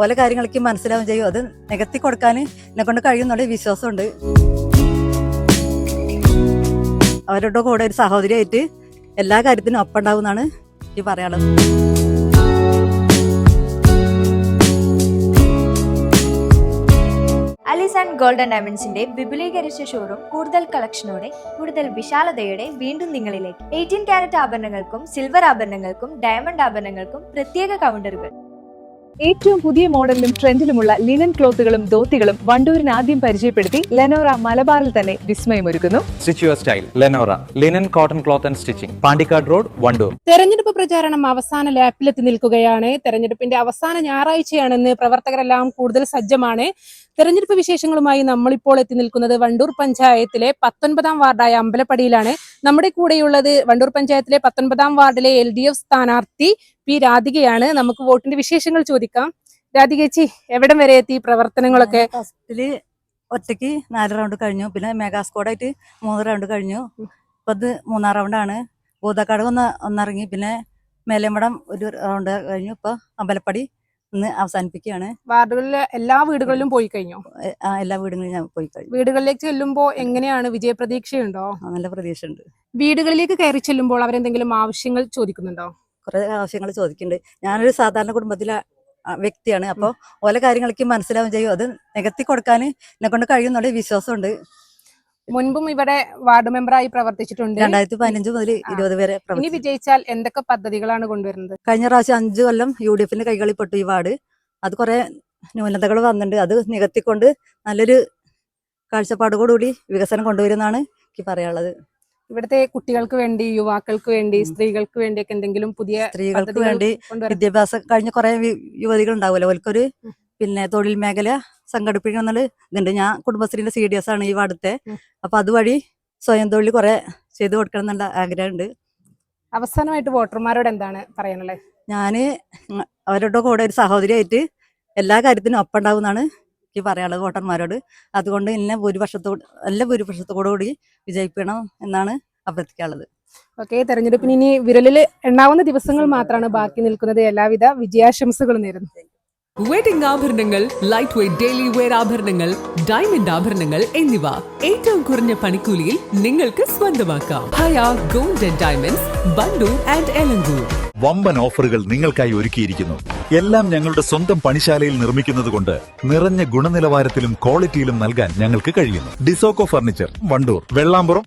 ഓരോ കാര്യങ്ങളൊക്കെ മനസ്സിലാവും ചെയ്യും. അത് നികത്തി കൊടുക്കാൻ എന്നെ കൊണ്ട് കഴിയുന്നുള്ള വിശ്വാസമുണ്ട്. അവരുടെ കൂടെ ഒരു സഹോദരിയായിട്ട് എല്ലാ കാര്യത്തിനും ഒപ്പം ഉണ്ടാവും എന്നാണ് ഈ പറയാനുള്ളത്. അലീസ് ആൻഡ് ഗോൾഡൻ ഡയമണ്ട്സിന്റെ വിപുലീകരിച്ച ഷോറൂം കൂടുതൽ കളക്ഷനോടെ കൂടുതൽ വിശാലതയോടെ വീണ്ടും നിങ്ങളിലേക്ക്. 18 കാരറ്റ് ആഭരണങ്ങൾക്കും സിൽവർ ആഭരണങ്ങൾക്കും ഡയമണ്ട് ആഭരണങ്ങൾക്കും പ്രത്യേക കൗണ്ടറുകൾ. ഏറ്റവും പുതിയ മോഡലിലും ട്രെൻഡിലുമുള്ള ലിനൻ ക്ലോത്തുകളും ധോത്തികളും വണ്ടൂരിന് ആദ്യം പരിചയപ്പെടുത്തി ലെനോറ മലബാറിൽ തന്നെ വിസ്മയമൊരുക്കുന്നു. Stitch your style Lenora linen cotton cloth and stitching, Pandikkad road, Wandoor. തെരഞ്ഞെടുപ്പ് പ്രചാരണം അവസാന ലാപ്പിലെത്തി നിൽക്കുകയാണ്. തെരഞ്ഞെടുപ്പിന്റെ അവസാന ഞായറാഴ്ചയാണെന്ന് പ്രവർത്തകരെല്ലാം കൂടുതൽ സജ്ജമാണ്. തെരഞ്ഞെടുപ്പ് വിശേഷങ്ങളുമായി നമ്മളിപ്പോൾ എത്തി നിൽക്കുന്നത് വണ്ടൂർ പഞ്ചായത്തിലെ 19-ാം വാർഡായ അമ്പലപ്പടിയിലാണ്. നമ്മുടെ കൂടെയുള്ളത് വണ്ടൂർ പഞ്ചായത്തിലെ 19-ാം വാർഡിലെ LDF സ്ഥാനാർത്ഥി പി രാധികയാണ്. നമുക്ക് വോട്ടിന്റെ വിശേഷങ്ങൾ ചോദിക്കാം. രാധികേച്ചി, എവിടം വരെ എത്തി പ്രവർത്തനങ്ങളൊക്കെ? ഫസ്റ്റില് ഒറ്റയ്ക്ക് 4 റൗണ്ട് കഴിഞ്ഞു. പിന്നെ മെഗാ സ്ക്വാഡായിട്ട് 3 റൗണ്ട് കഴിഞ്ഞു. ഇപ്പൊ ഇത് 3-ാം റൗണ്ടാണ്. ഭൂതക്കാട് ഒന്നിറങ്ങി. പിന്നെ മേലേമടം 1 റൗണ്ട് കഴിഞ്ഞു. ഇപ്പൊ അമ്പലപ്പടി ഇന്ന് അവസാനിപ്പിക്കുകയാണ്. വാർഡുകളിലെ എല്ലാ വീടുകളിലും പോയി കഴിഞ്ഞു? എല്ലാ വീടുകളിലും ഞാൻ പോയി കഴിഞ്ഞു. വീടുകളിലേക്ക് ചെല്ലുമ്പോ എങ്ങനെയാണ്? വിജയപ്രതീക്ഷയുണ്ടോ? നല്ല പ്രതീക്ഷ ഉണ്ട്. വീടുകളിലേക്ക് കയറി ചെല്ലുമ്പോൾ അവരെന്തെങ്കിലും ആവശ്യങ്ങൾ ചോദിക്കുന്നുണ്ടോ? കുറെ ആവശ്യങ്ങൾ ചോദിക്കുന്നുണ്ട്. ഞാനൊരു സാധാരണ കുടുംബത്തിലെ വ്യക്തിയാണ്. അപ്പോൾ ഓരോ കാര്യങ്ങളൊക്കെ മനസ്സിലാവും ചെയ്യും. അത് നികത്തി കൊടുക്കാൻ എന്നെ കൊണ്ട് കഴിയുന്നുള്ള വിശ്വാസമുണ്ട്. മുൻപും ഇവിടെ വാർഡ് മെമ്പറായി പ്രവർത്തിച്ചിട്ടുണ്ട്. 2015 മുതൽ 20 വരെ. ഇനി വിജയിച്ചാൽ എന്തൊക്കെ പദ്ധതികളാണ് കൊണ്ടുവരുന്നത്? കഴിഞ്ഞ പ്രാവശ്യം 5 കൊല്ലം UDFന്റെ കൈകളിൽ പെട്ടു ഈ വാർഡ്. അത് കുറെ ന്യൂനതകൾ വന്നിട്ടുണ്ട്. അത് നികത്തിക്കൊണ്ട് നല്ലൊരു കാഴ്ചപ്പാടോടുകൂടി വികസനം കൊണ്ടുവരുന്നതാണ് എനിക്ക് പറയാനുള്ളത്. ഇവിടുത്തെ കുട്ടികൾക്ക് വേണ്ടി, യുവാക്കൾക്ക് വേണ്ടി, സ്ത്രീകൾക്ക് വേണ്ടിയൊക്കെ എന്തെങ്കിലും പുതിയ സ്ത്രീകൾക്ക് വേണ്ടി വിദ്യാഭ്യാസം കഴിഞ്ഞ കുറെ യുവതികൾ ഉണ്ടാവുമല്ലോ, അവർക്കൊരു പിന്നെ തൊഴിൽ മേഖല സംഘടിപ്പിക്കണം ഇതുണ്ട്. ഞാൻ കുടുംബശ്രീന്റെ CDS ആണ് ഈ വാർഡത്തെ. അപ്പൊ അതുവഴി സ്വയം തൊഴിൽ കുറെ ചെയ്തു കൊടുക്കണം എന്നുള്ള ആഗ്രഹമുണ്ട്. അവസാനമായിട്ട് വോട്ടർമാരോട് എന്താണ് പറയാനുള്ളത്? ഞാന് അവരുടെ കൂടെ ഒരു സഹോദരിയായിട്ട് എല്ലാ കാര്യത്തിനും ഒപ്പം ഉണ്ടാവും എന്നാണ് എനിക്ക് പറയാനുള്ളത് വോട്ടർമാരോട്. അതുകൊണ്ട് നല്ല ഭൂരിപക്ഷത്തോടു കൂടി വിജയിക്കണം എന്നാണ് അഭ്യർത്ഥിക്കാനുള്ളത്. ഓക്കെ, തെരഞ്ഞെടുപ്പിന് ഇനി വിരലിൽ എണ്ണാവുന്ന ദിവസങ്ങൾ മാത്രമാണ് ബാക്കി നിൽക്കുന്നത്. എല്ലാവിധ വിജയാശംസകളും നേരുന്നു. വെഡിംഗ് ആഭരണങ്ങൾ, ലൈറ്റ് വെയ്റ്റ് ഡെയിലി വെയർ ആഭരണങ്ങൾ, ഡയമണ്ട് ആഭരണങ്ങൾ എന്നിവ ഏറ്റവും കുറഞ്ഞ പണിക്കൂലിയിൽ നിങ്ങൾക്ക് സ്വന്തമാക്കാം. Haya gold and diamonds, Wandoor and Elankur. വമ്പൻ ഓഫറുകൾ നിങ്ങൾക്കായി ഒരുക്കിയിരിക്കുന്നു. എല്ലാം ഞങ്ങളുടെ സ്വന്തം പണിശാലയിൽ നിർമ്മിക്കുന്നത് കൊണ്ട് നിറഞ്ഞ ഗുണനിലവാരത്തിലും ക്വാളിറ്റിയിലും നൽകാൻ ഞങ്ങൾക്ക് കഴിയുന്നു. ഡിസോക്കോ ഫർണിച്ചർ, വണ്ടൂർ, വെള്ളാമ്പുറം.